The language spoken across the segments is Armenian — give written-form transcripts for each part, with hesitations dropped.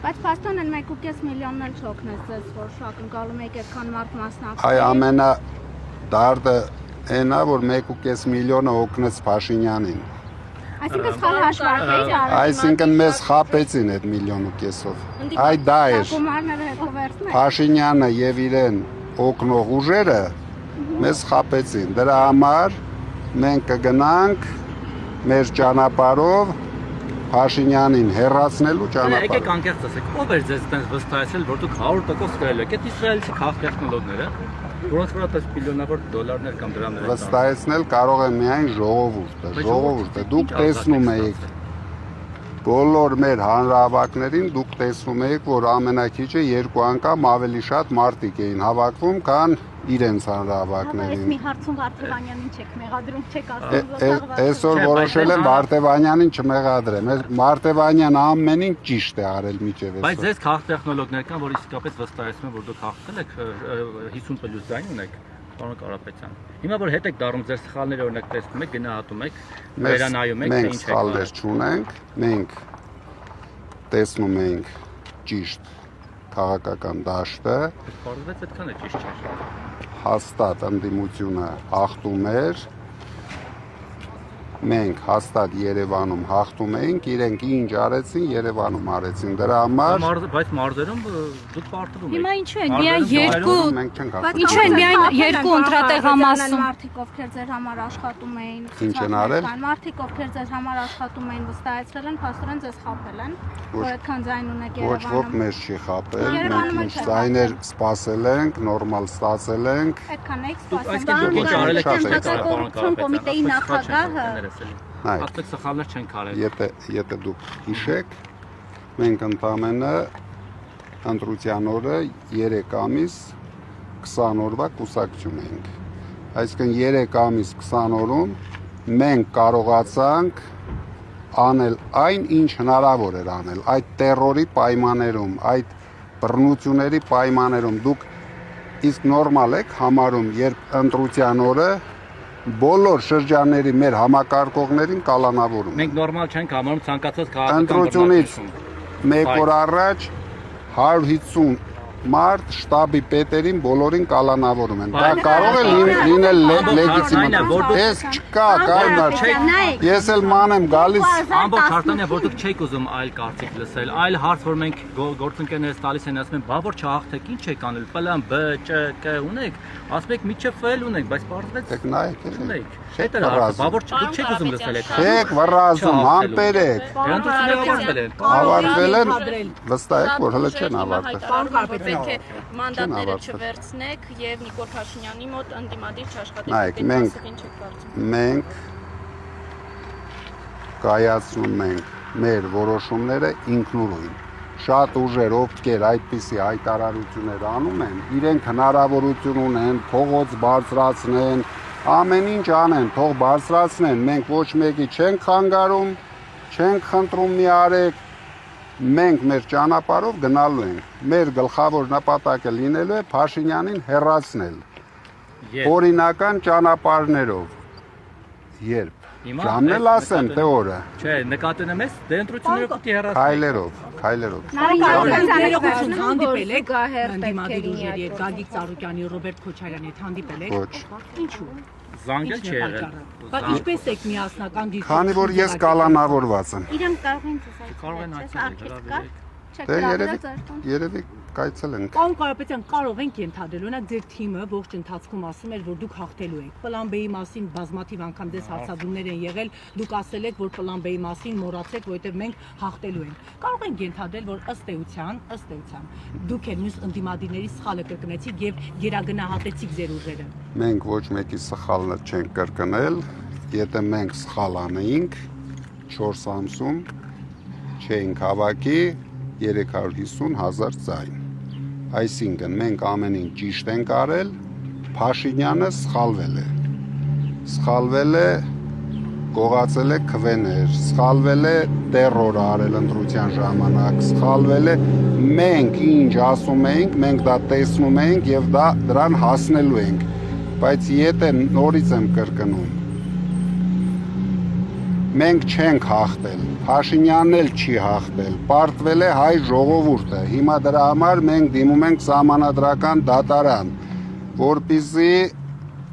Բայց փաստորեն 1.5 միլիոնն էլ չօգնեց ձեզ, որ շակնկալում եք այդքան մարդ մասնակցել։ Այ ամենա դարդը այն է, որ 1.5 միլիոնը օգնեց Փաշինյանին։ Այսինքն սխալ հաշվարկվեց։ Այսինքն մեզ խաբեցին այդ 1.5 միլիոնով։ Այ դա էր։ Գումարները հետո վերցնեք։ Փաշինյանը եւ իրեն օգնող ուժերը մեզ խաբեցին։ Դրա համար մենք կգնանք մեր ճանապարհով Փաշինյանին հեռացնելու ճանապարհ։ Եկեք անկեղծ ասեք, ով էր ձեզ այդպես վստահեցրել, որ դուք 100% սխալ եք։ Այդ իսրայելցի քաղաքտեխնոլոգները, որոնց վրա դες միլիոնավոր դոլարներ կամ դրամներ են վստահեցնել կարող է միայն ժողովուրդը։ Ժողովուրդը դուք տեսնում եք բոլոր մեր հանրահավաքներին դուք տեսնում եք, որ ամենակիչը 2 անգամ ավելի շատ մարդիկ էին հավաքվում, քան իրենց հանրահավաքներին։ Մի հարցում Վարդևանյանին չեք մեղադրում, չեք ասում։ Այսօր որոշել եմ Վարդևանյանին չմեղադրեմ։ Վարդևանյանը ամեն ինչ ճիշտ է արել միջև այսօր։ Բայց ձեզ քաղաքտեխնոլոգներ կան, որ իսկապես վստահեցնում են, որ դուք հաղթել եք 50+ ձայն ունեք, պարոն Կարապետյան։ Հիմա որ հետ եք դառնում ձեր սխալները օրինակ տեսնում եք, գնահատում եք, վերանայում եք, թե ինչ եք սխալներ չունենք, մենք տեսնում ենք ճիշտ քաղաքական դաշտը, Պարզվեց այդքան է ճիշտ չէ։ հաստատ ընդդիմությունը հաղթում էր, մենք հաստատ Երևանում հաղթում էինք, իրենք ինչ արեցին, Երևանում արեցին, դրա համար Բայց մարզերում դուք պարտվում եք։ Հիմա ինչու են միայն երկու մենք չենք հաղթում։ Ինչու են միայն երկու ընտրատեղամասում։ Մարդիկ ովքեր ձեր համար աշխատում էին։ Ինչ են արել։ Մարդիկ ովքեր ձեր համար աշխատում էին, վստահեցրել են, փաստորեն ձեզ խաբել են, որ այդքան ձայն ունեք Ոչ ոք Երևանում։ մեզ չի խաբել, Երևանում մենք էլ ձայներ սպասել ենք, նորմալ ստացել ենք, Այդքան եք Այսինքն սպասում։ դուք ինչ արել եք Կոռուպցիոն կոմիտեի նախագահը նայեք, Այդտեղ սխալներ չեն արել։ եթե դուք հիշեք, մենք ընդամենը ընտրության օրը 3 ամիս 20 օրվա կուսակցություն էինք։ Այսինքն 3 ամիս 20 օրում մենք կարողացանք անել այն, ինչ հնարավոր էր անել, այդ տերորի պայմաններում, այդ բռնությունների պայմաններում դուք իսկ նորմալ եք համարում, երբ ընտրության օրը բոլոր շրջանների մեր համակարգողներին կալանավորում։ Մենք նորմալ չենք համարում ցանկացած քաղաքական Ընտրությունից 1 օր առաջ 150 մարդ շտաբի պետերին բոլորին կալանավորում են։ Դա կարող է լինել լեգիտիմ։ Ես չկա, կայնար։ Ես էլ ման եմ գալիս։ Ամբողջ Հարտանյա, որ դուք չեք ուզում այլ կարծիք լսել, այլ հարց, որ մենք գործընկերներս տալիս են, ասում են, բա որ չհաղթեք, ինչ եք անել, պլան B, Չ, Կ ունեք, ասում եք միջև F ունենք, բայց պարզվեց Նայեք, ունեք։ Այդ է հարցը, բա որ դուք չեք ուզում լսել այդ հարցը։ Չեք վռազում, համբեր եք։ Ընտրությունները ավարտվել են։ Ավարտվել են, վստահ եք, որ հələ չեն ավարտվել։ Պետք է մանդատները չվերցնեք եւ Նիկոլ Փաշինյանի մոտ ընդդիմադիր չաշխատեք։ Նայեք, մենք կայացնում ենք մեր որոշումները ինքնուրույն։ Շատ ուժեր, ովքեր այդպիսի հայտարարություններ անում են, իրենք հնարավորություն ունեն փողոց բարձրացնեն, ամեն ինչ անեն, թող բարձրացնեն, մենք ոչ մեկի չենք խանգարում, չենք խնդրում մի արեք, մենք մեր ճանապարհով գնալու ենք։ Մեր գլխավոր նպատակը լինելու է Փաշինյանին հեռացնել։ Օրինական ճանապարհներով։ Երբ ժամն էլ ասեմ, թե օրը։ Չէ, նկատեն եմ ես, դե ընտրությունները պիտի հեռացնեք։ Քայլերով։ Հանդիպել եք ընդդիմադիր ուժերի հետ, Գագիկ Ծառուկյանի, Ռոբերտ Քոչարյանի հետ հանդիպել եք։ Ոչ։ Ինչու։ Զանգել չի եղել։ Բայց ինչպես եք միասնական դիպ։ Քանի որ ես կալանավորված եմ։ Իրենք կարող են ցույց Կարող են այցելել։ Դե երևի կայցել ենք։ Պարոն Կարապետյան, կարող ենք ենթադրել, օրինակ ձեր թիմը ողջ ընթացքում ասում էր, որ դուք հաղթելու եք։ Պլան B-ի մասին բազմաթիվ անգամ դες հարցադրումներ են եղել, դուք ասել եք, որ պլան B-ի մասին մոռացեք, որովհետև մենք հաղթելու ենք։ Կարող ենք ենթադրել, որ ըստ էության, դուք եք մյուս ընդդիմադիրների սխալը կրկնեցիք եւ գերագնահատեցիք ձեր ուժերը։ Մենք ոչ մեկի սխալը չենք կրկնել, եթե մենք սխալ անեինք 4 ամսում չէինք հավաքի 350,000 ձայն։ Այսինքն մենք ամեն ինչ ճիշտ ենք արել, Փաշինյանը սխալվել է, գողացել է քվեներ, սխալվել է տերոր արել ընտրության ժամանակ, սխալվել է մենք ինչ ասում էինք, մենք դա տեսնում էինք եւ դրան հասնելու ենք, բայց եթե նորից եմ կրկնում Մենք չենք հաղթել, Փաշինյանն էլ չի հաղթել, պարտվել է հայ ժողովուրդը։ Հիմա դրա համար մենք դիմում ենք սահմանադրական դատարան, որպեսզի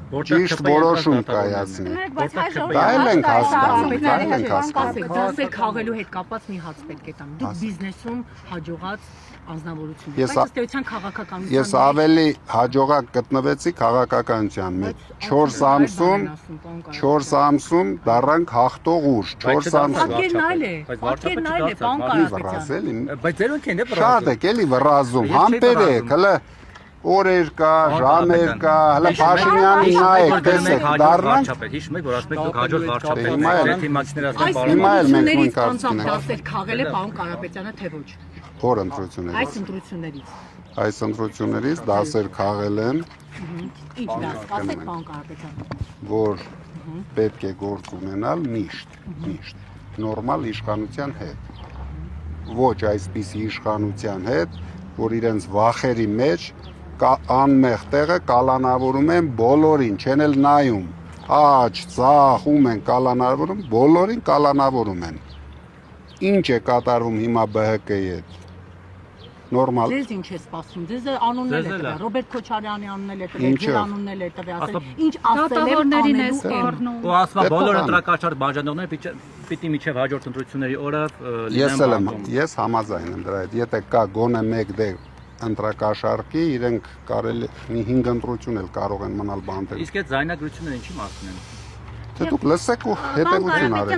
ճիշտ որոշում կայացնի։ Դա էլ ենք հասկանում, դա էլ ենք հասկանում։ Դասեր քաղելու հետ կապված մի հաց պետք է տամ։ Դուք բիզնեսում հաջողած անձնավորություն եք, Ես բայց ըստ էության քաղաքականության Ես ավելի հաջողակ գտնվեցի քաղաքականության մեջ։ 4 ամսում դառանք հաղթող ուժ, 4 ամսում։ Պատկերն այլ է, պարոն Կարապետյան։ Բայց ձերոնք են Շատ եք էլի վռազում, համբեր եք, հələ օրեր կա, ժամեր կա, հələ Փաշինյանին նայեք, տեսեք, դառնանք։ Հիշում եք, որ ասում եք դուք հաջորդ վարչապետ Հիմա եք, էլ- ձեր թիմակիցները ասում են Հիմա էլ մենք նույն Ընտրություններից կարծիքն ենք։ դասեր քաղել է պարոն Կարապետյանը, թե ոչ։ Որ ընտրություններից։ Այս ընտրություններից։ Այս ընտրություններից դասեր քաղել են, Ինչ դաս, ասեք պարոն Կարապետյան։ որ պետք է գործ ունենալ միշտ, նորմալ իշխանության հետ։ Ոչ այսպիսի իշխանության հետ, որ իրենց վախերի մեջ անմեղ տեղը կալանավորում են բոլորին, չեն էլ նայում։ Աջ, ցախ, ում են կալանավորում, բոլորին կալանավորում են։ Ինչ է կատարվում հիմա ԲՀԿ-ի հետ։ Նորմալ։ Ձեզ ինչ է սպասում։ Ձեզ անուններ է տվել, Ռոբերտ Քոչարյանի անուններ է տվել, Ինչը։ ձեր անուններ է տվել, ասել ինչ ասել եմ Դատավորներին է անելու եմ։ սպառնում։ ու ասում Դե բոլոր տղան։ ընտրակաշար բաժանողները պիտի միջև հաջորդ ընտրությունների օրը Ես համաձայն եմ դրա հետ։ Եթե կա գոնե մեկ դե ընտրակաշարքի, իրենք կարելի մի 5 ընտրություն էլ կարող են մնալ բանտել։ Իսկ այդ զայնագրությունները ինչի մասն են։ Թե դուք լսեք ու հետևություն արեք։